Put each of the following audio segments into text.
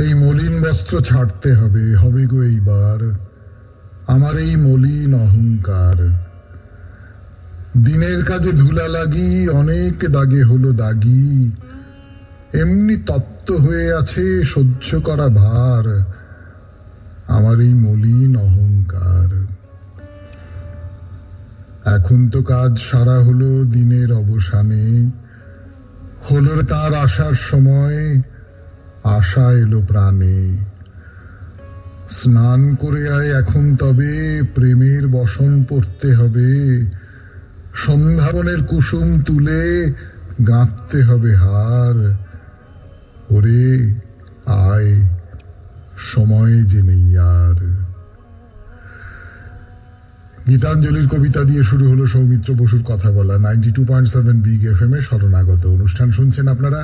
এই মলিন বস্ত্র ছাড়তে হবে, হবে গো এইবার আমার এই মলিন অহংকার। দিনের কাজে ধুলা লাগি, অনেক দাগে হলো দাগি, এমনি তপ্ত হয়ে আছে সহ্য করা ভার আমার এই মলিন অহংকার। এখন তো কাজ সারা হলো দিনের অবসানে, হলো তার আসার সময়, আশা এলো প্রাণে। স্নান করে আয় এখন তবে, প্রেমের বসন পড়তে হবে, সন্ধ্যাবনের কুসুম তুলে গাঁথতে হবে হার। ওরে আয়, সময় যে নেই আর। গীতাঞ্জলির কবিতা দিয়ে শুরু হলো সৌমিত্র বসুর কথা বলা 92.7 বিগ এফএম এ শরণাগত অনুষ্ঠান শুনছেন আপনারা।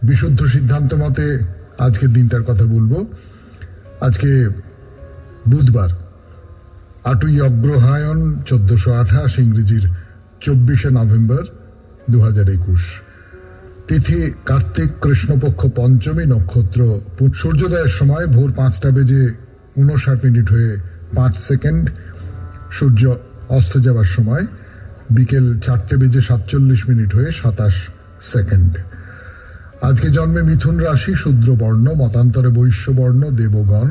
বিশুদ্ধ সিদ্ধান্ত মতে আজকের দিনটার কথা বলবো। আজকে বুধবার, 8ই অগ্রহায়ণ 1428, ইংরেজির 24শে নভেম্বর 2021। তিথি কার্তিক, কৃষ্ণপক্ষ পঞ্চমী, নক্ষত্র সূর্যোদয়ের সময় ভোর 5:59 হয়ে 5 সেকেন্ড, সূর্য অস্ত যাবার সময় বিকেল 4:47 হয়ে 27 সেকেন্ড। আজকে জন্মে মিথুন রাশি, শূদ্র বর্ণ, মতান্তরে বৈশ্য বর্ণ, দেবগণ।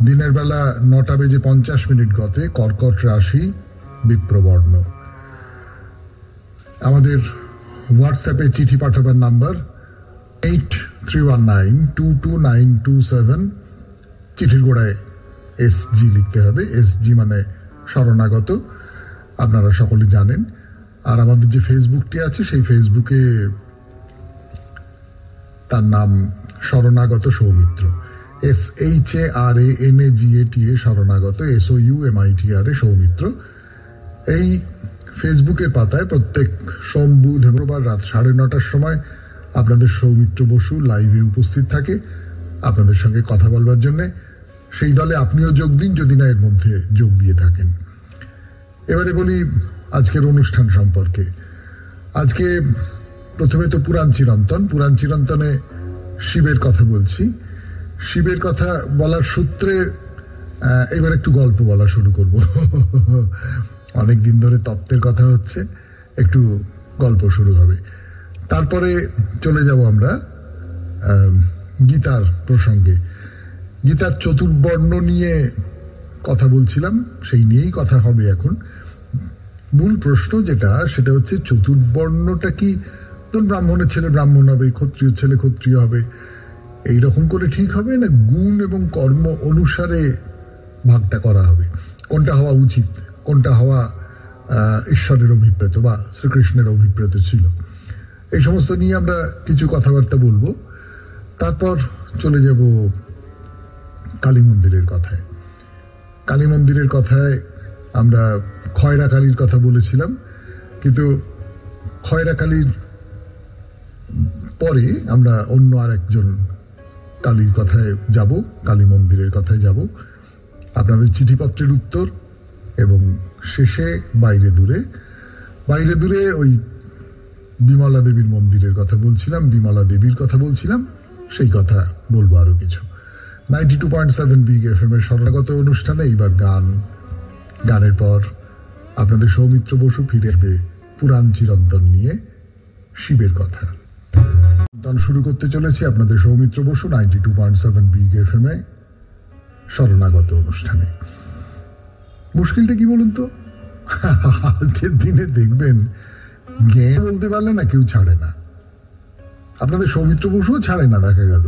দিনের বেলা 9:50 গতে কর্কট রাশি, বিপ্রবর্ণ। আমাদের হোয়াটসঅ্যাপে চিঠি পাঠাবার নাম্বার 8319229227। চিঠির গোড়ায় SG লিখতে হবে, SG মানে শরণাগত, আপনারা সকলে জানেন। আর আমাদের যে ফেসবুকটি আছে সেই ফেসবুকে তার নাম শরণাগত সৌমিত্র, SHARANAGATA শরণাগত, SOUMITRA সৌমিত্র। এই ফেসবুকের পাতায় প্রত্যেক সোম, বুধ, রবিবার রাত 9:30টার সময় আপনাদের সৌমিত্র বসু লাইভে উপস্থিত থাকে আপনাদের সঙ্গে কথা বলবার জন্যে। সেই দলে আপনিও যোগ দিন যদি না এর মধ্যে যোগ দিয়ে থাকেন। এবারে বলি আজকের অনুষ্ঠান সম্পর্কে। আজকে প্রথমে তো পুরাণ চিরন্তন। পুরাণ চিরন্তনে শিবের কথা বলছি। শিবের কথা বলার সূত্রে এবার একটু গল্প বলা শুরু করব। অনেক দিন ধরে তত্ত্বের কথা হচ্ছে, একটু গল্প শুরু হবে। তারপরে চলে যাব আমরা গীতার প্রসঙ্গে। গীতার চতুর্বর্ণ নিয়ে কথা বলছিলাম, সেই নিয়েই কথা হবে এখন। মূল প্রশ্ন যেটা, সেটা হচ্ছে চতুর্বর্ণটা কি ধরুন ব্রাহ্মণের ছেলে ব্রাহ্মণ হবে, ক্ষত্রিয় ছেলে ক্ষত্রিয় হবে, এইরকম করে ঠিক হবে, না গুণ এবং কর্ম অনুসারে ভাগটা করা হবে? কোনটা হওয়া উচিত, কোনটা হওয়া ঈশ্বরের অভিপ্রেত বা শ্রীকৃষ্ণের অভিপ্রেত ছিল, এই সমস্ত নিয়ে আমরা কিছু কথাবার্তা বলবো। তারপর চলে যাব কালী মন্দিরের কথায়। কালী মন্দিরের কথায় আমরা খয়রা কালীর কথা বলেছিলাম, কিন্তু খয়রা কালীর পরে আমরা অন্য আর একজন কালীর কথায় যাব, কালী মন্দিরের কথায় যাব। আপনাদের চিঠিপত্রের উত্তর এবং শেষে বাইরে দূরে ওই বিমলা দেবীর মন্দিরের কথা বলছিলাম, বিমলা দেবীর কথা বলছিলাম, সেই কথা বলবো আরো কিছু। 92.7 বিগ এফএম এর শরণাগত অনুষ্ঠানে এইবার গানের পর আপনাদের সৌমিত্র বসু ফিরে আসবে পুরাণ চিরন্তন নিয়ে শিবের কথা। শুরু করতে চলেছি আপনাদের সৌমিত্র বসু 92.7 বিগ এফএম এ শরণাগত অনুষ্ঠানে। মুশকিলটা কি বলুন তো, আজকের দিনে দেখবেন জ্ঞান বলতে পারলে না কেউ ছাড়ে না, আপনাদের সৌমিত্র বসুও ছাড়ে না। দেখা গেল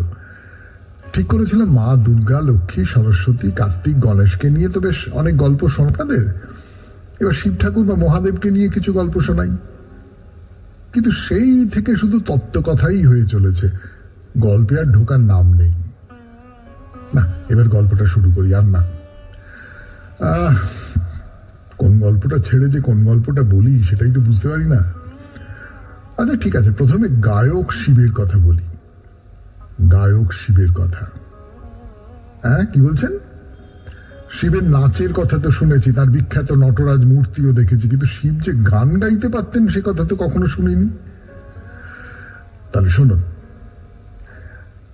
ঠিক করেছিলাম মা দুর্গা, লক্ষ্মী, সরস্বতী, কার্তিক, গণেশকে নিয়ে তো বেশ অনেক গল্প শোনা আপনাদের। এবার শিব ঠাকুর বা মহাদেবকে নিয়ে কিছু গল্প শোনাই, কিন্তু সেই থেকে শুধু তত্ত্ব কথাই হয়ে চলেছে, গল্পে আর ঢোকার নাম নেই। না, এবার গল্পটা শুরু করি। আর না, কোন গল্পটা ছেড়ে যে কোন গল্পটা বলি সেটাই তো বুঝতে পারি না। আচ্ছা ঠিক আছে, প্রথমে গায়ক শিবের কথা বলি। গায়ক শিবের কথা, হ্যাঁ কি বলছেন? শিবের নাচের কথা তো শুনেছি, তার বিখ্যাত নটরাজ মূর্তিও দেখেছি, কিন্তু শিব যে গান গাইতে পারতেন সে কথা তো কখনো শুনিনি। তাহলে শুনুন,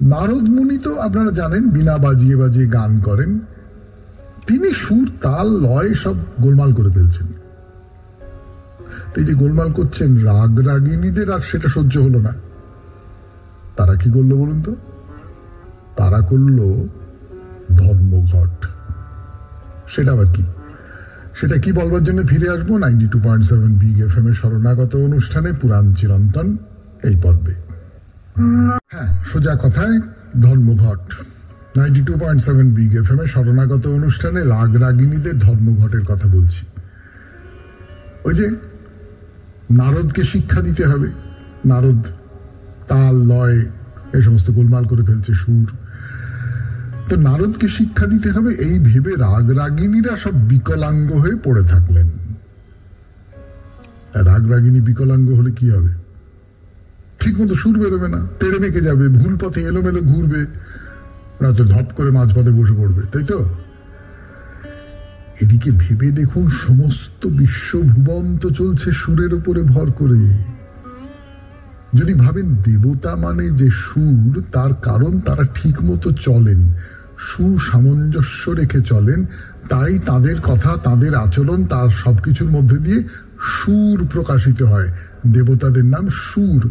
নারদ মুনি তো আপনারা জানেন বিনা বাজিয়ে বাজিয়ে গান করেন, তিনি সুর তাল লয় সব গোলমাল করে ফেলছেন। এই যে গোলমাল করছেন, রাগ রাগিনীদের আর সেটা সহ্য হলো না। তারা কি করলো বলুন তো? তারা করলো ধর্মঘট। সেটা আবার কি? সেটা কি বলবার জন্য ফিরে আসবো 92.7 বিগ এফএম এর শরণাগত অনুষ্ঠানে পুরাণ চিরন্তন এই পর্বে। হ্যাঁ, সোজা কথায় ধর্মঘট। 92.7 বিগ এফএম এর শরণাগত অনুষ্ঠানে রাগ রাগিনীদের ধর্মঘটের কথা বলছি। ওই যে নারদকে শিক্ষা দিতে হবে, নারদ তাল লয় এই সমস্ত গোলমাল করে ফেলছে সুর, তো নারদকে শিক্ষা দিতে হবে এই ভেবে রাগ রাগিনীরা সব বিকলাঙ্গ হয়ে পড়ে থাকলেন। রাগ রাগিনী বিকলাঙ্গ হলে কি হবে? ঠিক মতো সুর বেরোবে না, তেড়ে মেকে যাবে, ভুল পথে এলোমেলো ঘুরবে, নয়তো ধপ করে মাঝপথে বসে পড়বে, তাই তো? এদিকে ভেবে দেখুন, সমস্ত বিশ্বভুবন তো চলছে সুরের উপরে ভর করে। যদি ভাবেন দেবতা মানে যে সুর, তার কারণ তারা ঠিক মতো চলেন, সুসামঞ্জস্য রেখে চলেন, তাই তাদের কথা, তাদের আচরণ, তার সবকিছুর মধ্যে দিয়ে সুর প্রকাশিত হয়। দেবতাদের নাম সুর,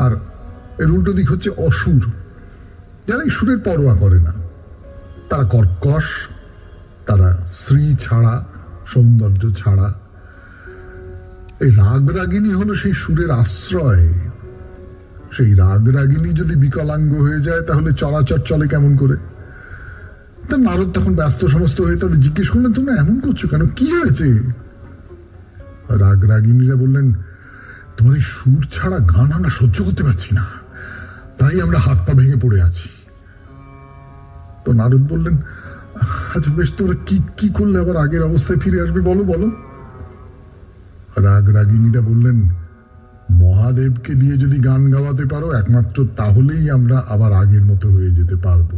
আর এর উল্টো দিক হচ্ছে অসুর, যারা এই সুরের পরোয়া করে না। তারা কর্কশ, তারা শ্রী ছাড়া, সৌন্দর্য ছাড়া। এই রাগ রাগিনী হলো সেই সুরের আশ্রয়। সেই রাগ রাগিনী যদি বিকলাঙ্গ হয়ে যায়, তাহলে চরাচর চলে কেমন করে? তা নারদ তখন ব্যস্ত সমস্ত হয়ে তাদের জিজ্ঞেস করলেন, তোমরা এমন করছো কেন, কি হয়েছে? রাগ রাগিনীরা বললেন, তোমার এই সুর ছাড়া গান আমরা সহ্য করতে পারছি না, তাই আমরা হাত পা ভেঙে পড়ে আছি। তো নারদ বললেন, আচ্ছা বেশ, তোমরা কি করলে আবার আগের অবস্থায় ফিরে আসবে, বলো বলো। রাগ রাগিনীরা বললেন, মহাদেবকে দিয়ে যদি গান গাওয়াতে পারো, একমাত্র তাহলেই আমরা আবার আগের মতো হয়ে যেতে পারবো।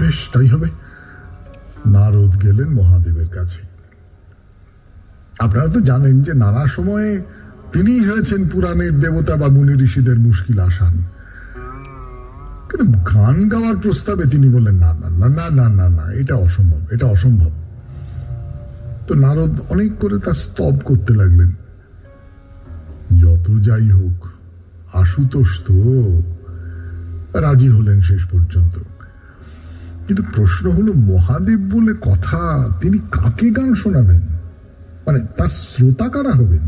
বেশ, তাই হবে। নারদ গেলেন মহাদেবের কাছে। আপনারা তো জানেন যে নানা সময়ে তিনি হয়েছেন পুরাণের দেবতা বা মুনি ঋষিদের মুশকিল আসান, কিন্তু গান গাওয়ার প্রস্তাবে তিনি বললেন, না না না না না না না, এটা অসম্ভব, এটা অসম্ভব। তো নারদ অনেক করে তা স্তব করতে লাগলেন। যত যাই হোক, আশুতোষ তো রাজি হলেন শেষ পর্যন্ত। কিন্তু প্রশ্ন হলো, মহাদেব বলে কথা, তিনি কাকে গান শোনাবেন? মানে তার শ্রোতা কারা হবেন?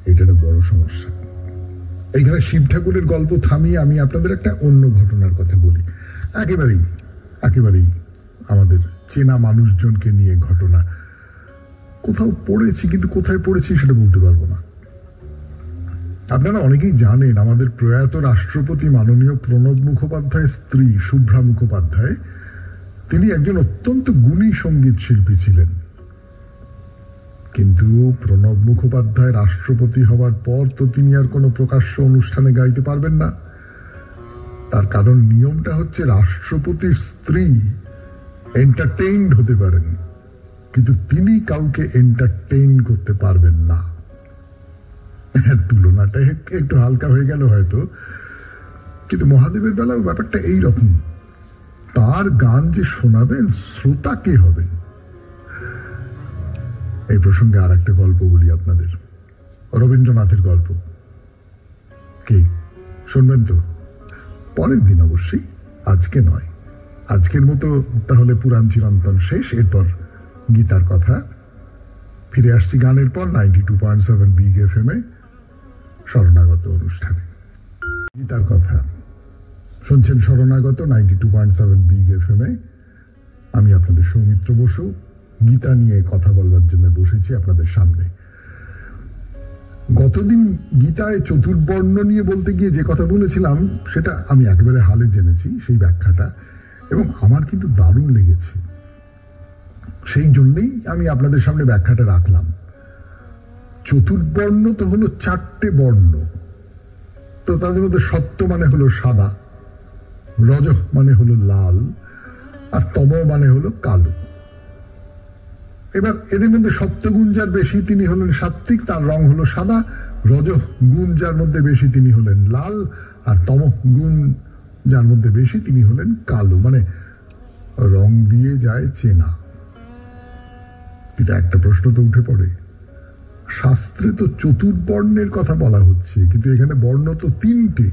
এটা একটা বড় সমস্যা। এইখানে শিব ঠাকুরের গল্প থামিয়ে আমি আপনাদের একটা অন্য ঘটনার কথা বলি। একেবারেই আমাদের চেনা মানুষজনকে নিয়ে ঘটনা। কোথাও পড়েছি, কিন্তু কোথায় পড়েছি সেটা বলতে পারবো না। আপনারা অনেকেই জানেন, আমাদের প্রয়াত রাষ্ট্রপতি মাননীয় প্রণব মুখোপাধ্যায়ের স্ত্রী শুভ্রা মুখোপাধ্যায়, তিনি একজন অত্যন্ত গুণী সঙ্গীত শিল্পী ছিলেন। কিন্তু প্রণব মুখোপাধ্যায় রাষ্ট্রপতি হওয়ার পর তো তিনি আর কোনো প্রকাশ্য অনুষ্ঠানে গাইতে পারবেন না। তার কারণ নিয়মটা হচ্ছে, রাষ্ট্রপতির স্ত্রী এন্টারটেইনড হতে পারেন, কিন্তু তিনি কাউকে এন্টারটেইন করতে পারবেন না। তুলনাটা একটু হালকা হয়ে গেল হয়তো, কিন্তু মহাদেবের বেলাও ব্যাপারটা এইরকম। তার গান যে শোনাবেন, শ্রোতা কে হবেন? এই প্রসঙ্গে আর একটা গল্প বলি আপনাদের, রবীন্দ্রনাথের গল্প। কি শুনবেন তো? পরের দিন অবশ্যই, আজকে নয়। আজকের মতো তাহলে পুরাণ চিরন্তন শেষ। এরপর গীতার কথা। ফিরে আসছি গানের পর 92.7 বিগ এফএম এ শরণাগত অনুষ্ঠানে। গীতার কথা শুনছেন শরণাগত 92.7 বিগ এফএম এ। আমি আপনাদের সৌমিত্র বসু, গীতা নিয়ে কথা বলবার জন্য বসেছি আপনাদের সামনে। গতদিন গীতায় চতুর্বর্ণ নিয়ে বলতে গিয়ে যে কথা বলেছিলাম, সেটা আমি একেবারে হালে জেনেছি সেই ব্যাখ্যাটা, এবং আমার কিন্তু দারুণ লেগেছে। সেই জন্যই আমি আপনাদের সামনে ব্যাখ্যাটা রাখলাম। চতুর্বর্ণ তো হলো 4টে বর্ণ। তো তাদের মধ্যে সত্য মানে হলো সাদা, রজঃ মানে হলো লাল, আর তম মানে হলো কালো। এবার এদের মধ্যে সত্যগুণ যার বেশি তিনি হলেন সাত্ত্বিক, তার রং হলো সাদা। রজগুণ যার মধ্যে বেশি তিনি হলেন লাল, আর তমগুণ যার মধ্যে বেশি তিনি হলেন কালো। মানে রং দিয়ে যায় চেনা। কিন্তু একটা প্রশ্ন তো উঠে পড়ে, শাস্ত্রে তো চতুর্বর্ণের কথা বলা হচ্ছে, কিন্তু এখানে বর্ণ তো তিনটে।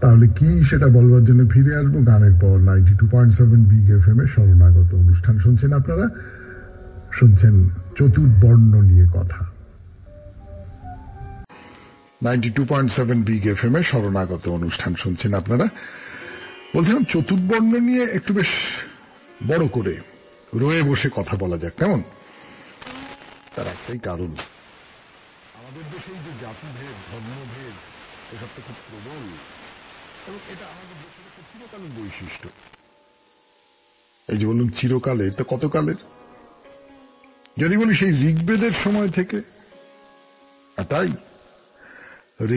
তাহলে কি সেটা বলবার জন্য ফিরে আসবো গানের পর। 92.7 বিগ এফএম এর শরণাগত অনুষ্ঠান শুনছেন আপনারা। শুনছেন চতুর্বর্ণ নিয়ে কথা। 92.7 বিগ এফএম এর শরণাগত অনুষ্ঠান শুনছেন আপনারা। বলছিলাম চতুর্বর্ণ নিয়ে একটু বেশ বড় করে রয়ে বসে কথা বলা যাক, কেমন? তার একটাই কারণ, আমাদের দেশে যে জাতিভেদ, ধর্মভেদ, এসব তো খুব প্রবল, এবং এটা আমাদের দেশের একটা চিরকালীন বৈশিষ্ট্য। এই যে বলুন চিরকালের, তো কতকালের? যদি বলি সেই ঋগ্বেদের সময় থেকে। তাই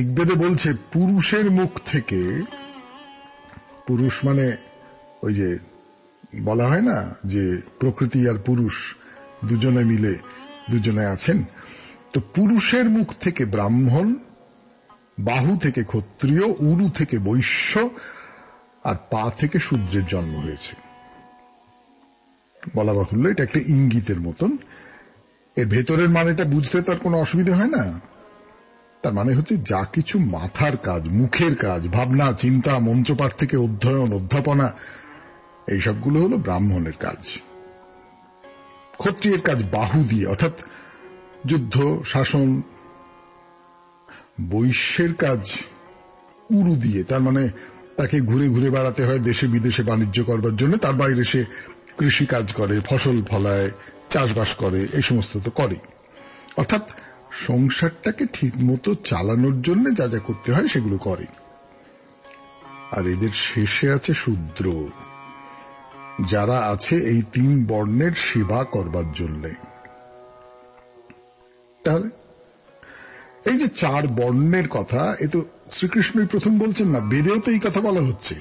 ঋগ্বেদে বলছে পুরুষের মুখ থেকে, পুরুষ মানে ওই যে বলা হয় না যে প্রকৃতি আর পুরুষ দুজনে মিলে দুজনে আছেন, তো পুরুষের মুখ থেকে ব্রাহ্মণ, বাহু থেকে ক্ষত্রিয়, উরু থেকে বৈশ্য, আর পা থেকে শূদ্রের জন্ম হয়েছে। বলা বাহুল্য এটা একটা ইঙ্গিতের মতন। এর ভেতরের মানেটা বুঝতে তার কোনো অসুবিধা হয় না। তার মানে হচ্ছে যা কিছু মাথার কাজ, মুখের কাজ, ভাবনা, চিন্তা, মন্ত্রপাঠ থেকে অধ্যয়ন, অধ্যাপনা, এইসবগুলো হলো ব্রাহ্মণের কাজ। ক্ষত্রিয়ের কাজ বাহু দিয়ে, অর্থাৎ যুদ্ধ, শাসন। বৈশ্যের কাজ উরু দিয়ে, তার মানে তাকে ঘুরে ঘুরে বেড়াতে হয় দেশে বিদেশে বাণিজ্য করবার জন্য। তার বাইরে সে কৃষি কাজ করে, ফসল ফলায়, চাষবাস করে, এই সমস্ত তো করে। অর্থাৎ সংসারটাকে ঠিক মতো চালানোর জন্য যা যা করতে হয় সেগুলো করে। আর এদের শেষে আছে শূদ্র, যারা আছে এই তিন বর্ণের সেবা করবার জন্য। তাহলে এই যে চার বর্ণের কথা, এ তো শ্রীকৃষ্ণই প্রথম বলছেন না, বেদেও তো এই কথা বলা হচ্ছে।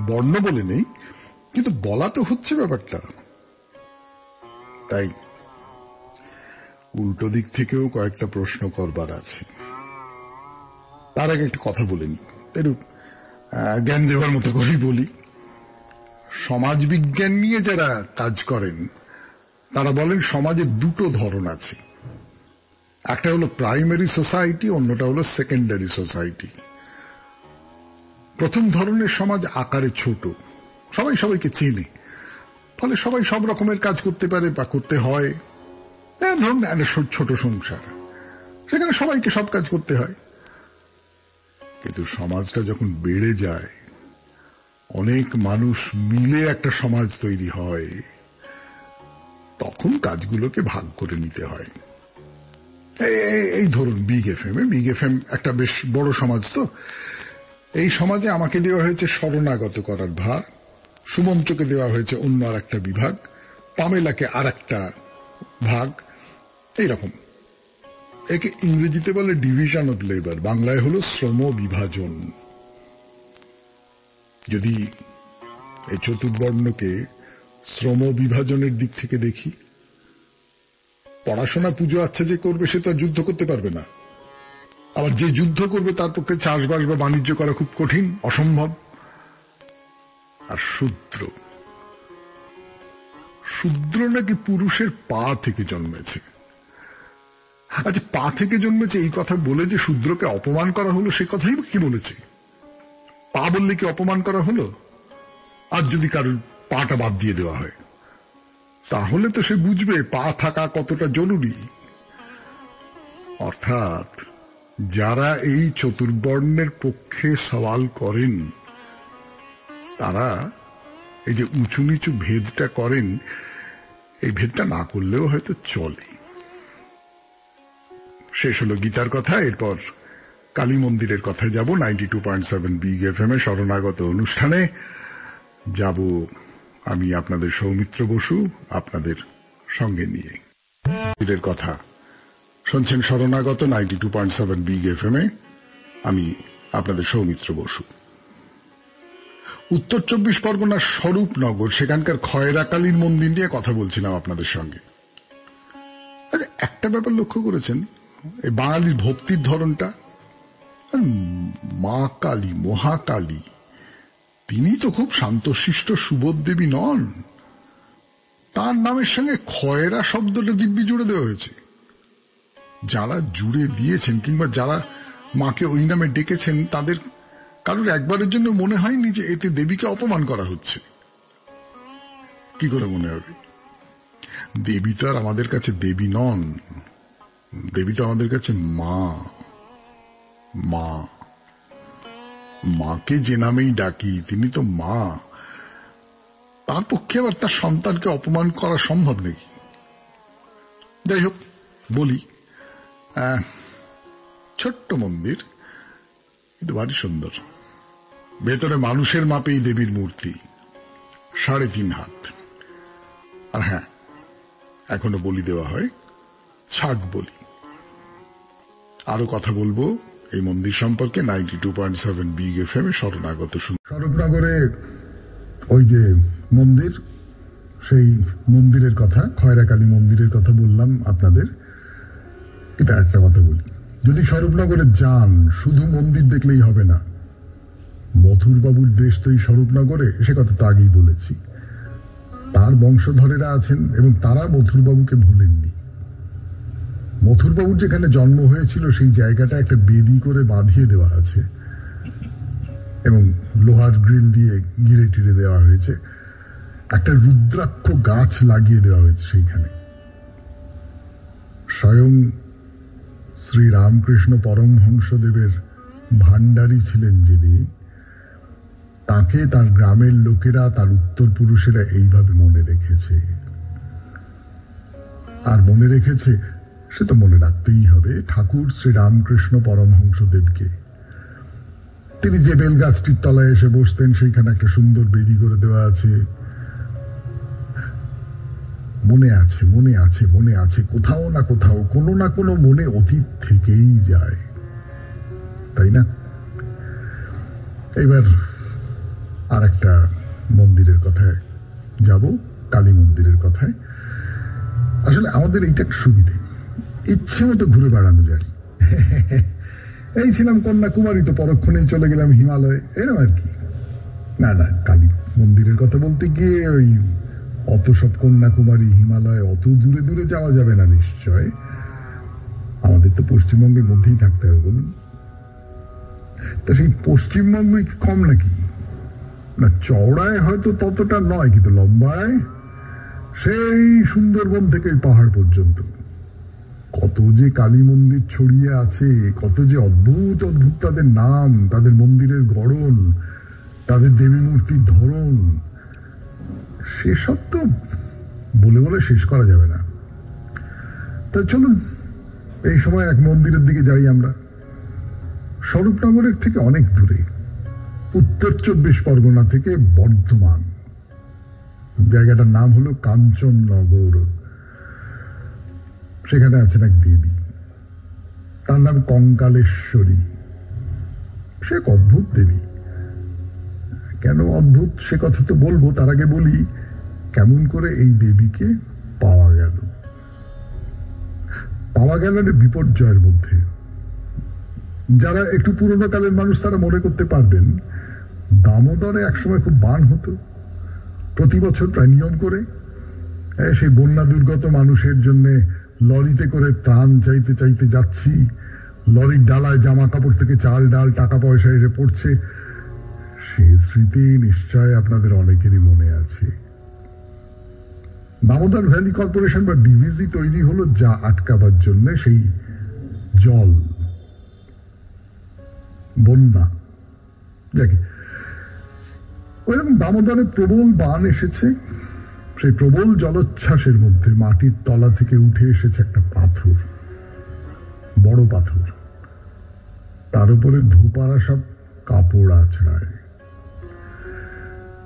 বর্ণ বলে নেই, কিন্তু বলা তো হচ্ছে ব্যাপারটা। তাই উল্টো দিক থেকেও কয়েকটা প্রশ্ন করবার আছে। তার আগে একটা কথা বলে নি, এরূপ জ্ঞান দেওয়ার মতো করেই বলি। সমাজ বিজ্ঞান নিয়ে যারা কাজ করেন তারা বলেন সমাজের দুটো ধরন আছে। একটা হলো প্রাইমারি সোসাইটি, অন্যটা হলো সেকেন্ডারি সোসাইটি। প্রথম ধরনের সমাজ আকারে ছোট, সবাই সবাইকে চেনে, ফলে সবাই সব রকমের কাজ করতে পারে বা করতে হয়। ধরুন একটা ছোট সংসার, সেখানে সবাইকে সব কাজ করতে হয়। কিন্তু সমাজটা যখন বেড়ে যায়, অনেক মানুষ মিলে একটা সমাজ তৈরি হয়, তখন কাজগুলোকে ভাগ করে নিতে হয়। এই ধরুন বিগ এফএম একটা বেশ বড় সমাজ। তো এই সমাজে আমাকে দেওয়া হয়েছে শরণাগত করার ভার, সুমন্ত্রকে দেওয়া হয়েছে অন্য আর একটা বিভাগ, পামেলাকে আর একটা ভাগ, এইরকম। একে ইংরেজিতে বলে ডিভিশন অফ লেবার, বাংলায় হলো শ্রম বিভাজন। যদি এই চতুর্বর্ণকে শ্রম বিভাজনের দিক থেকে দেখি, পড়াশোনা পুজো আচ্ছা যে করবে সে তো আর যুদ্ধ করতে পারবে না। আবার যে যুদ্ধ করবে তার পক্ষে চাষবাস বা বাণিজ্য করা খুব কঠিন, অসম্ভব। আর শূদ্র নাকি পুরুষের পা থেকে জন্মেছে। আচ্ছা, পা থেকে জন্মেছে এই কথা বলে যে শূদ্রকে অপমান করা হলো, সে কথাই কি বলেছে? পা বললে কি অপমান করা হলো? আর যদি কারোর পাটা বাদ দিয়ে দেওয়া হয়, তাহলে তো সে বুঝবে পা থাকা কতটা জরুরি। অর্থাৎ যারা এই চতুর্বর্ণের পক্ষে সওয়াল করেন, তারা এই যে উঁচু নিচু ভেদটা করেন, এই ভেদটা না করলেও হয়তো চলে। শেষ হলো গীতার কথা, এরপর কালী মন্দিরের কথায় যাব। 92.7 বিগ এফএম এ শরণাগত অনুষ্ঠানে যাব আমি, আপনাদের সৌমিত্র বসু, আপনাদের সঙ্গে নিয়ে। মন্দিরের কথা শুনছেন শরণাগত 92.7 বিগ এফএম এ, আমি আপনাদের সৌমিত্র বসু। উত্তর 24 পরগনার স্বরূপনগর, সেখানকার খয়রা কালীর মন্দির নিয়ে কথা বলছিলাম আপনাদের সঙ্গে। একটা ব্যাপার লক্ষ্য করেছেন, এই বাঙালির ভক্তির ধরনটা, মা কালী, মহাকালী, তিনি তো খুব শান্তশিষ্ট সুবোধ দেবী নন। তার নামের সঙ্গে খয়রা শব্দটা দিব্যি জুড়ে দেওয়া হয়েছে। যারা জুড়ে দিয়েছেন কিংবা যারা মাকে ওই নামে ডেকেছেন, তাদের কারোর একবারের জন্য মনে হয়নি যে এতে দেবীকে অপমান করা হচ্ছে। কি করে মনে হবে? দেবী তো আর আমাদের কাছে দেবী নন, দেবী তো আমাদের কাছে মা। মা, মাকে যে নামেই ডাকি, তিনি তো মা। তার পক্ষে আবার তার সন্তানকে অপমান করা সম্ভব নাকি? যাই হোক, বলি, ছোট্ট মন্দির, কিন্তু ভারী সুন্দর। ভেতরে মানুষের মাপেই দেবীর মূর্তি, 3.5 হাত। আর হ্যাঁ, এখনো বলি দেওয়া হয়, ছাগ বলি। আরো কথা বলবো এই মন্দির সম্পর্কে 92.7 বিগ এফএম এ শরণাগত। স্বরূপনগরে ওই যে মন্দির, সেই মন্দিরের কথা, খয়রা কালী মন্দিরের কথা বললাম আপনাদের। এটা একটা কথা বলি, যদি স্বরূপনগরে যান, শুধু মন্দির দেখলেই হবে না। মথুরবাবুর দেশ তো এই স্বরূপনগরে, সে কথা তো আগেই বলেছি। তার বংশধরেরা আছেন এবং তারা মথুরবাবুকে ভোলেননি। মথুরবাবুর যেখানে জন্ম হয়েছিল সেই জায়গাটা একটা বেদি করে বাঁধিয়ে দেওয়া আছে এবং লোহার গ্রিল দিয়ে ঘিরে টিরে দেওয়া হয়েছে। একটা রুদ্রাক্ষ গাছ লাগিয়ে দেওয়া হয়েছে সেইখানে। স্বয়ং শ্রী রামকৃষ্ণ পরমহংসদেবের ভান্ডারী ছিলেন যিনি, তাকে তার গ্রামের লোকেরা, তার উত্তর পুরুষেরা এইভাবে মনে রেখেছে। আর মনে রেখেছে, সে তো মনে রাখতেই হবে ঠাকুর শ্রী রামকৃষ্ণ পরমহংসদেবকে। তিনি যে বেলগাছটির তলায় এসে বসতেন, সেইখানে একটা সুন্দর বেদি করে দেওয়া আছে। মনে আছে, মনে আছে, মনে আছে, কোথাও না কোথাও, কোনো না কোনো মনে অতীত থেকেই যায়, তাই না? এবার আর একটা মন্দিরের কথায় যাব, কালী মন্দিরের কথায়। আসলে আমাদের এইটা সুবিধে, ইচ্ছে মতো ঘুরে বেড়ানো যায়। এই ছিলাম কন্যাকুমারী, তো পরক্ষণেই চলে গেলাম হিমালয়, এরকম আর কি। না না, কালী মন্দিরের কথা বলতে গিয়ে ওই অত সব কন্যাকুমারী, হিমালয়, অত দূরে দূরে যাওয়া যাবে না নিশ্চয়। আমাদের তো পশ্চিমবঙ্গের মধ্যেই থাকতে হবে, বলুন। তা সেই পশ্চিমবঙ্গ কম নাকি? না, চওড়ায় হয়তো ততটা নয়, কিন্তু লম্বায় সেই সুন্দরবন থেকে পাহাড় পর্যন্ত কত যে কালী মন্দির ছড়িয়ে আছে, কত যে অদ্ভুত অদ্ভুত তাদের নাম, তাদের মন্দিরের গড়ন, তাদের দেবী মূর্তির ধরন, সেসব তো বলে বলে শেষ করা যাবে না। তা চলুন এই সময় এক মন্দিরের দিকে যাই আমরা। স্বরূপনগরের থেকে অনেক দূরে, উত্তর 24 পরগনা থেকে বর্ধমান। জায়গাটার নাম হলো কাঞ্চননগর। সেখানে আছেন এক দেবী, তার নাম কঙ্কালেশ্বরী। সে এক অদ্ভুত দেবী। কেন অদ্ভুত সে কথা তো বলবো, তার আগে বলি কেমন করে এই দেবীকে পাওয়া গেল। পাওয়া গেল বিপর্যয়ের মধ্যে। যারা একটু পুরোনো কালের মানুষ তারা মনে করতে পারবেন, দামোদরে একসময় খুব বান হতো প্রতি বছর প্রায় নিয়ম করে। সেই বন্যা দুর্গত মানুষের জন্য লরিতে করে ত্রাণ চাইতে চাইতে যাচ্ছি, লরির ডালায় জামা কাপড় থেকে চাল ডাল টাকা পয়সা এসে পড়ছে। সে স্মৃতি নিশ্চয় আপনাদের অনেকেরই মনে আছে। দামোদর ভ্যালি কর্পোরেশন বা ডিভিসি তৈরি হলো যা আটকাবার জন্য সেই জল, বন্যা। দেখি ওইরকম দামোদরে প্রবল বান এসেছে। সেই প্রবল জলোচ্ছ্বাসের মধ্যে মাটির তলা থেকে উঠে এসেছে একটা পাথর, বড় পাথর, তার উপরে ধোপারা সব কাপড় আছড়ায়।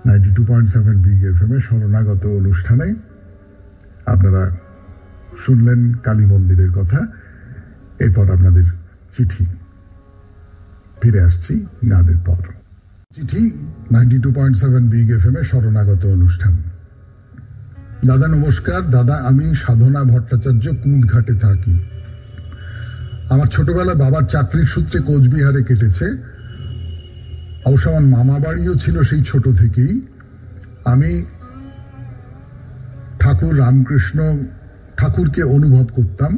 92.7 বিগ এফএম এর শরণাগত অনুষ্ঠানে আপনারা শুনলেন কালী মন্দিরের কথা। এরপর আপনাদের চিঠি, ফিরে আসছি গানের পর। চিঠি 92.7 বিগ এফএম এ শরণাগত অনুষ্ঠান। দাদা নমস্কার। দাদা, আমি সাধনা ভট্টাচার্য, কুঁদঘাটে থাকি। আমার ছোটবেলা বাবার চাকরির সূত্রে কোচবিহারে কেটেছে। অবশ্য আমার মামা বাড়িও ছিল সেই ছোট থেকেই। আমি ঠাকুর রামকৃষ্ণ ঠাকুরকে অনুভব করতাম।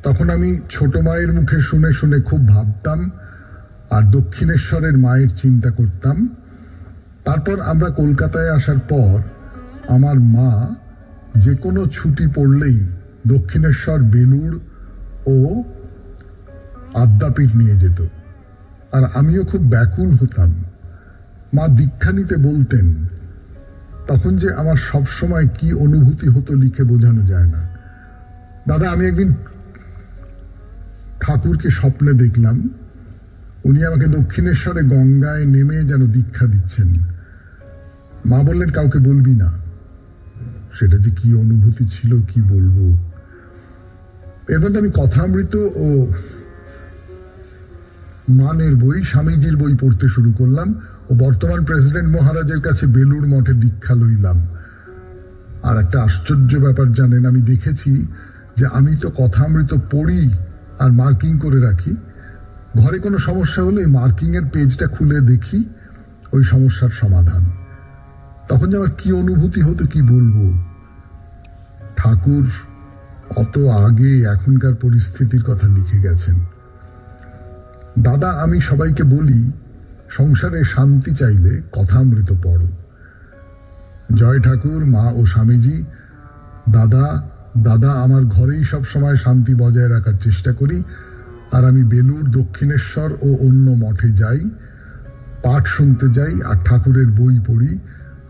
তখন আমি ছোট মায়ের মুখে শুনে শুনে খুব ভাবতাম আর দক্ষিণেশ্বরের মায়ের চিন্তা করতাম। তারপর আমরা কলকাতায় আসার পর আমার মা যে কোনো ছুটি পড়লেই দক্ষিণেশ্বর, বেলুড় ও আদ্যাপীঠ নিয়ে যেত, আর আমিও খুব ব্যাকুল হতাম। মা দীক্ষা নিতে বলতেন, তখন যে আমার সব সময় কি অনুভূতি হতো লিখে বোঝানো যায় না। দাদা, আমি একদিন ঠাকুরকে স্বপ্নে দেখলাম। উনি আমাকে দক্ষিণেশ্বরে গঙ্গায় নেমে যেন দীক্ষা দিচ্ছেন। মা বললেন, কাউকে বলবি না। সেটা যে কি অনুভূতি ছিল কি বলবো। এর মধ্যে আমি কথামৃত ও মানের বই, স্বামীজির বই পড়তে শুরু করলাম ও বর্তমান প্রেসিডেন্ট মহারাজের কাছে বেলুড় মঠে দীক্ষা লইলাম। আর একটা আশ্চর্য ব্যাপার জানেন, আমি দেখেছি যে আমি তো কথামৃত পড়ি আর মার্কিং করে রাখি। ঘরে কোনো সমস্যা হলে মার্কিং এর পেজটা খুলে দেখি ওই সমস্যার সমাধান। তখন যে আমার কি অনুভূতি হতো কি বলবো। ঠাকুর অত আগে এখনকার পরিস্থিতির কথা লিখে গেছেন। দাদা, আমি সবাইকে বলি, সংসারে শান্তি চাইলে কথামৃত পড়ো। জয় ঠাকুর, মা ও স্বামীজি। দাদা দাদা আমার ঘরেই সব সময় শান্তি বজায় রাখার চেষ্টা করি, আর আমি বেলুড়, দক্ষিণেশ্বর ও অন্য মঠে যাই, পাঠ শুনতে যাই আর ঠাকুরের বই পড়ি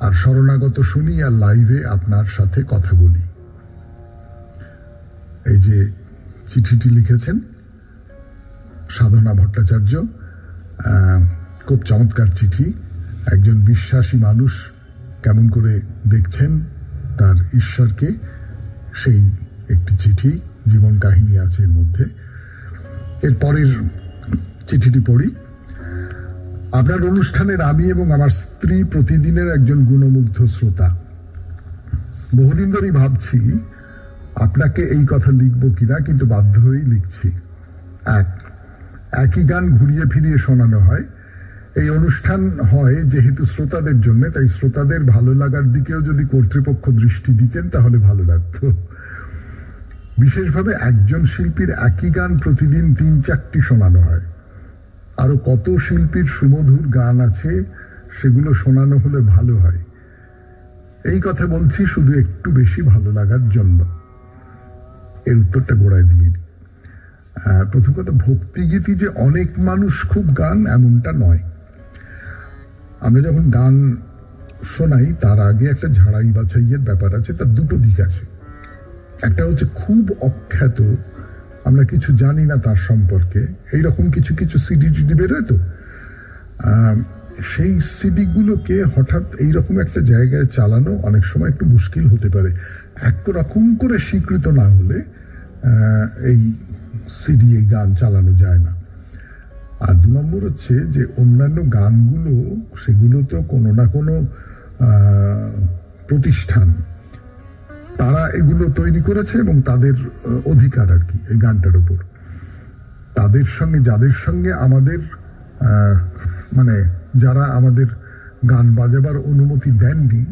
আর শরণাগত শুনি আর লাইভে আপনার সাথে কথা বলি। এই যে চিঠিটি লিখেছেন সাধনা ভট্টাচার্য, খুব চমৎকার চিঠি। একজন বিশ্বাসী মানুষ কেমন করে দেখছেন তার ঈশ্বরকে, সেই একটি চিঠি, জীবন কাহিনী আছে এর মধ্যে। এর পরের চিঠিটি পড়ি। আপনার অনুষ্ঠানের আমি এবং আমার স্ত্রী প্রতিদিনের একজন গুণমুগ্ধ শ্রোতা। বহুদিন ধরেই ভাবছি আপনাকে এই কথা লিখবো কিনা, কিন্তু বাধ্য হয়েই লিখছি। একই গান ঘুরিয়ে ফিরিয়ে শোনানো হয়। এই অনুষ্ঠান হয় যেহেতু শ্রোতাদের জন্য, তাই শ্রোতাদের ভালো লাগার দিকেও যদি কর্তৃপক্ষ দৃষ্টি দিতেন তাহলে ভালো লাগতো। বিশেষভাবে একজন শিল্পীর একই গান প্রতিদিন ৩-৪টি শোনানো হয়। আরো কত শিল্পীর সুমধুর গান আছে, সেগুলো শোনানো হলে ভালো হয়। এই কথা বলছি শুধু একটু বেশি ভালো লাগার জন্য। এর উত্তরটা গোড়ায় দিয়ে নি। প্রথম কথা, ভক্তিগীতি যে অনেক মানুষ খুব গান এমনটা নয়। আমরা যখন গান শোনাই তার আগে একটা ঝাড়াই বাছাইয়ের ব্যাপার আছে। তার দুটো দিক আছে। একটা হচ্ছে খুব অখ্যাত, আমরা কিছু জানি না তার সম্পর্কে, এইরকম কিছু কিছু সিডি টিডি বেরোয় তো, সেই সিডিগুলোকে হঠাৎ এইরকম একটা জায়গায় চালানো অনেক সময় একটু মুশকিল হতে পারে। একরকম করে স্বীকৃত না হলে এই সিডি, এই গান চালানো যায় না। আর ২ নম্বর হচ্ছে যে অন্যান্য গানগুলো, সেগুলো তো কোনো না কোনো প্রতিষ্ঠান, তারা এগুলো তৈরি করেছে এবং তাদের অধিকার আর কি এই গানটার উপর। তাদের সঙ্গে, যাদের সঙ্গে আমাদের মানে যারা আমাদের গান বাজাবার অনুমতি দেননি,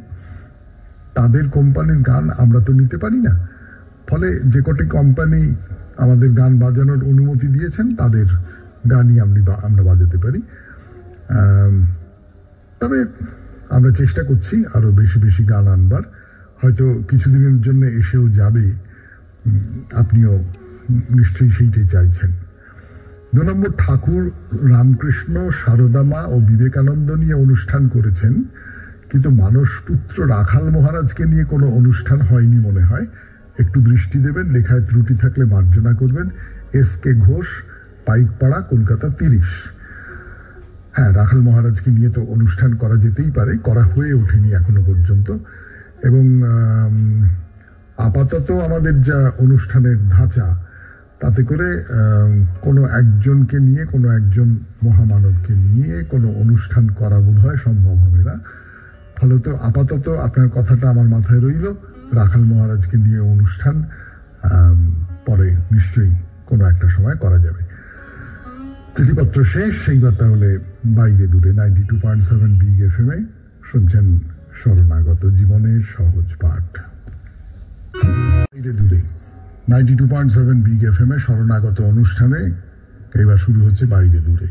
তাদের কোম্পানির গান আমরা তো নিতে পারি না। ফলে যে কটি কোম্পানি আমাদের গান বাজানোর অনুমতি দিয়েছেন তাদের গানই আমরা বাজাতে পারি। তবে আমরা চেষ্টা করছি আরো বেশি বেশি গান আনবার। হয়তো কিছুদিনের জন্য এসেও যাবে, আপনিও নিশ্চয়ই সেইটাই চাইছেন। ২ নম্বর, ঠাকুর রামকৃষ্ণ, সারদা মা ও বিবেকানন্দ নিয়ে অনুষ্ঠান করেছেন, কিন্তু মানসপুত্র রাখাল মহারাজকে নিয়ে কোনো অনুষ্ঠান হয়নি মনে হয়। একটু দৃষ্টি দেবেন, লেখায় ত্রুটি থাকলে মার্জনা করবেন। SK ঘোষ, পাইকপাড়া, কলকাতা 30। হ্যাঁ, রাখাল মহারাজকে নিয়ে তো অনুষ্ঠান করা যেতেই পারে, করা হয়ে ওঠেনি এখনো পর্যন্ত। এবং আপাতত আমাদের যা অনুষ্ঠানের ধাঁচা, তাতে করে কোনো একজনকে নিয়ে, কোনো একজন মহামানবকে নিয়ে কোনো অনুষ্ঠান করা বোধহয় সম্ভব হবে না। ফলত আপাতত আপনার কথাটা আমার মাথায় রইল, রাখাল মহারাজকে নিয়ে অনুষ্ঠান পরে নিশ্চয়ই কোনো একটা সময় করা যাবে। চিঠিপত্র শেষ, সেইবার তাহলে বাইরে দূরে 92.7 বিগ এফএমে শুনছেন শরণাগত জীবনের সহজ পাঠ। বাইরে দূরে 92.7 বিগ এফএমে শরণাগত অনুষ্ঠানে এবার শুরু হচ্ছে বাইরে দূরে।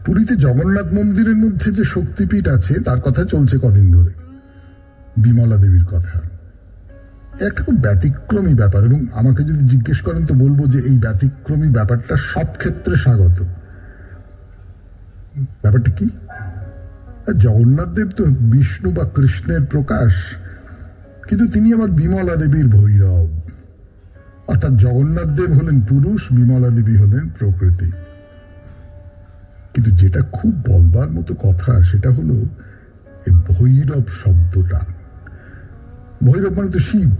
পুরীতে জগন্নাথ মন্দিরের মধ্যে যে শক্তিপীঠ আছে তার কথা চলছে কদিন ধরে, বিমলা দেবীর কথা। একটা খুব ব্যতিক্রমী ব্যাপার, এবং আমাকে যদি জিজ্ঞেস করেন তো বলবো যে এই ব্যতিক্রমী ব্যাপারটা সব ক্ষেত্রে স্বাগত। ব্যাপারটা কি? জগন্নাথ দেব তো বিষ্ণু বা কৃষ্ণের প্রকাশ, কিন্তু তিনি আবার বিমলা দেবীর ভৈরব। অর্থাৎ জগন্নাথ দেব হলেন পুরুষ, বিমলা দেবী হলেন প্রকৃতি। কিন্তু যেটা খুব বলবার মতো কথা সেটা হলো এই ভৈরব শব্দটা। ভৈরব মানে তো শিব,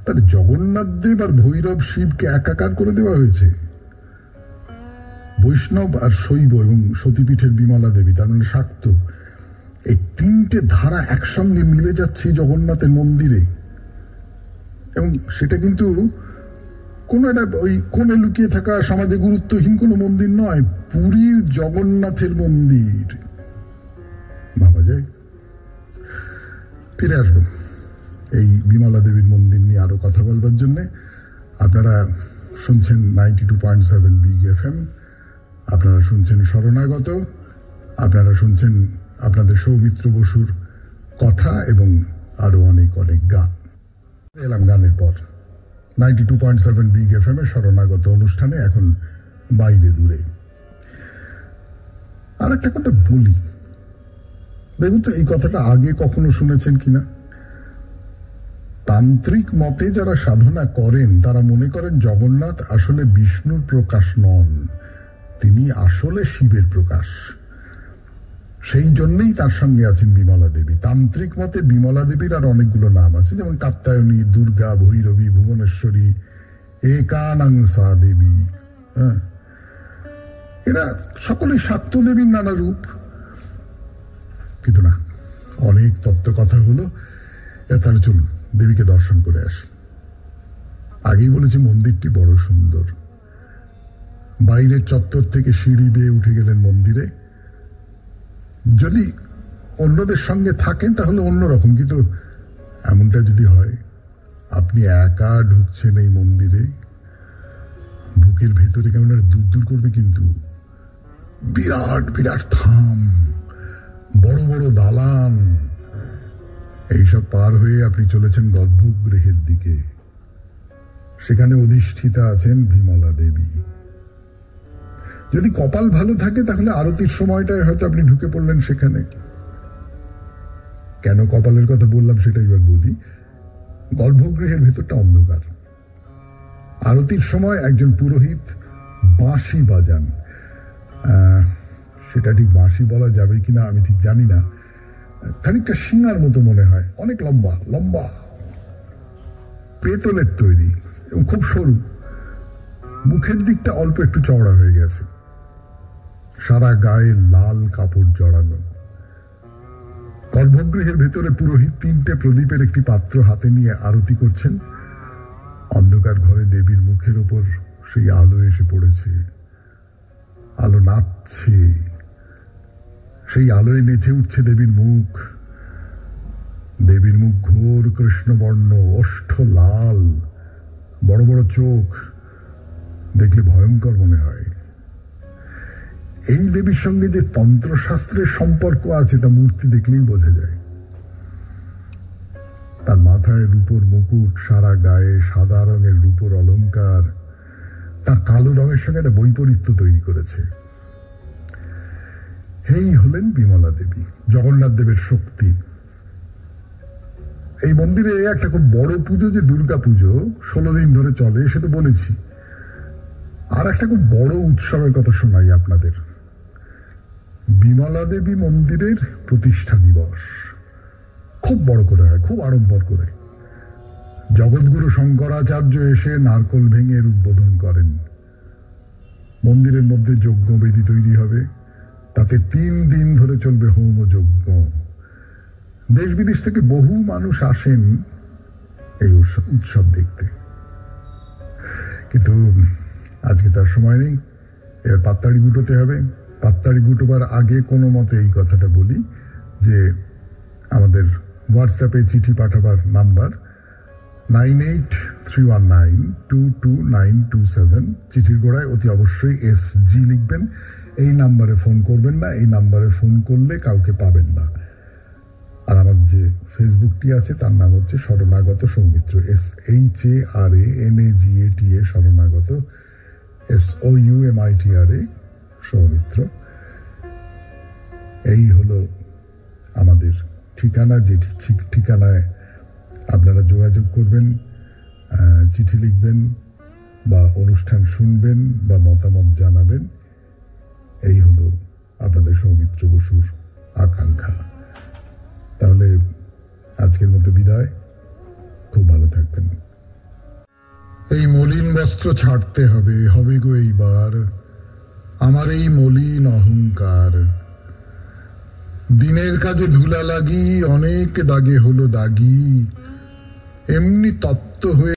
তাহলে জগন্নাথ দেব আর ভৈরব শিবকে একাকার করে দেওয়া হয়েছে। বৈষ্ণব আর শৈব এবং সতীপীঠের বিমলা দেবী, তার মানে শাক্ত, এই তিনটে ধারা একসঙ্গে মিলে যাচ্ছে জগন্নাথের মন্দিরে। এবং সেটা কিন্তু কোনো একটা ওই কোণে লুকিয়ে থাকা সমাজে গুরুত্বহীন কোনো মন্দির নয়, পুরীর জগন্নাথের মন্দির। ভাবা যায়। ফিরে আসবো এই বিমলা দেবীর মন্দির নিয়ে আরো কথা বলবার জন্যে। আপনারা শুনছেন 92.7 বিগ এফএম, আপনারা শুনছেন শরণাগত, আপনারা শুনছেন আপনাদের সৌমিত্র বসুর কথা এবং আরো অনেক অনেক গান। এলাম গানের পর 92.7 বিগ এফএম এর শরণাগত অনুষ্ঠানে এখন বাইরে দূরে। আর একটা কথা বলি, দেখুন তো এই কথাটা আগে কখনো শুনেছেন কিনা। তান্ত্রিক মতে যারা সাধনা করেন তারা মনে করেন জগন্নাথ আসলে বিষ্ণুর প্রকাশ নন, তিনি আসলে শিবের প্রকাশ। সেই জন্যই তার সঙ্গে আছেন বিমলা দেবী। তান্ত্রিক মতে বিমলা দেবীর আর অনেকগুলো নাম আছে, যেমন কাত্যায়নী, দুর্গা, ভৈরবী, ভুবনেশ্বরী, একানাংসা দেবী। এরা সকলেই শাক্ত দেবীর নানা রূপ। কিন্তু না, অনেক তত্ত্ব কথা হলো, তাহলে চলুন দেবীকে দর্শন করে আসি। আগেই বলেছি মন্দিরটি বড় সুন্দর। বাইরের চত্বর থেকে সিঁড়ি বেয়ে উঠে গেলেন মন্দিরে। যদি অন্যদের সঙ্গে থাকেন তাহলে অন্যরকম, কিন্তু এমনটা যদি হয় আপনি একা ঢুকছেন এই মন্দিরে, বুকের ভেতরে কেমন দূর দূর করবে। কিন্তু বিরাট বিরাট থাম, বড় বড় দালান, এইসব পার হয়ে আপনি চলেছেন গর্ভগৃহের দিকে। সেখানে অধিষ্ঠিতা আছেন বিমলা দেবী। যদি কপাল ভালো থাকে তাহলে আরতির সময়টায় হয়তো আপনি ঢুকে পড়লেন সেখানে। কেন কপালের কথা বললাম সেটা এবার বলি। গর্ভগৃহের ভেতরটা অন্ধকার। আরতির সময় একজন পুরোহিত বাঁশি বাজান। সেটা ঠিক বাঁশি বলা যাবে কিনা আমি ঠিক জানি না, খানিকটা শিঙার মতো মনে হয়, অনেক লম্বা লম্বা, পেতলের তৈরি এবং খুব সরু, মুখের দিকটা অল্প একটু চওড়া হয়ে গেছে, সারা গায়ে লাল কাপড় জড়ানো। গর্ভগৃহের ভেতরে পুরোহিত তিনটে প্রদীপের একটি পাত্র হাতে নিয়ে আরতি করছেন। অন্ধকার ঘরে দেবীর মুখের ওপর সেই আলো এসে পড়েছে, আলো নাচছে, সেই আলোয় নেচে উঠছে দেবীর মুখ। দেবীর মুখ ঘোর কৃষ্ণবর্ণ, ওষ্ঠ লাল, বড় বড় চোখ, দেখলে ভয়ঙ্কর মনে হয়। এই দেবীর সঙ্গে যে তন্ত্রশাস্ত্রের সম্পর্ক আছে তা মূর্তি দেখলেই বোঝা যায়। তার মাথায় রূপোর মুকুট, সারা গায়ে সাদা রঙের রূপোর অলংকার, তার কালো রঙের সঙ্গে একটা বৈপরীত্য তৈরি করেছে। এই হলেন বিমলা দেবী, জগন্নাথ দেবের শক্তি। এই মন্দিরে একটা খুব বড় পুজো যে দুর্গা পুজো 16 দিন ধরে চলে, সে তো বলেছি। আর একটা খুব বড় উৎসবের কথা শোনাই আপনাদের। বিমলা দেবী মন্দিরের প্রতিষ্ঠা দিবস খুব বড় করে হয়, খুব আড়ম্বর করে। জগৎগুরু শঙ্করাচার্য এসে নারকোল ভেঙে এর উদ্বোধন করেন। মন্দিরের মধ্যে যজ্ঞবেদী তৈরি হবে, তাতে 3 দিন ধরে চলবে হোম ও যজ্ঞ। দেশ বিদেশ থেকে বহু মানুষ আসেন এই উৎসব দেখতে, কিন্তু আজকে তার সময় নেই। এবার পাত্তাড়ি গুটোতে হবে। পাত্তাড়ি গুটোবার আগে কোনো মতে এই কথাটা বলি যে আমাদের হোয়াটসঅ্যাপে চিঠি পাঠাবার নাম্বার 9831922927। চিঠির গোড়ায় অতি অবশ্যই SG লিখবেন। এই নাম্বারে ফোন করবেন না, এই নাম্বারে ফোন করলে কাউকে পাবেন না। আর আমার যে ফেসবুকটি আছে তার নাম হচ্ছে শরণাগত সৌমিত্র, SHARANAGATA শরণাগত, SOUMITRA সৌমিত্র। এই হলো আমাদের ঠিকানা, যে ঠিকানায় আপনারা যোগাযোগ করবেন, চিঠি লিখবেন বা অনুষ্ঠান শুনবেন বা মতামত জানাবেন। এই হলো আপনাদের সৌমিত্র বসুর আকাঙ্ক্ষা। তাহলে আজকের মতো বিদায়, খুব ভালো থাকবেন। এই মলিন বস্ত্র ছাড়তে হবে, হবে গো এইবার আমার এই মলিন অহংকার। দিনের কাজে ধুলা লাগি, অনেক দাগে হলো দাগি, এমনি তপ্ত হয়ে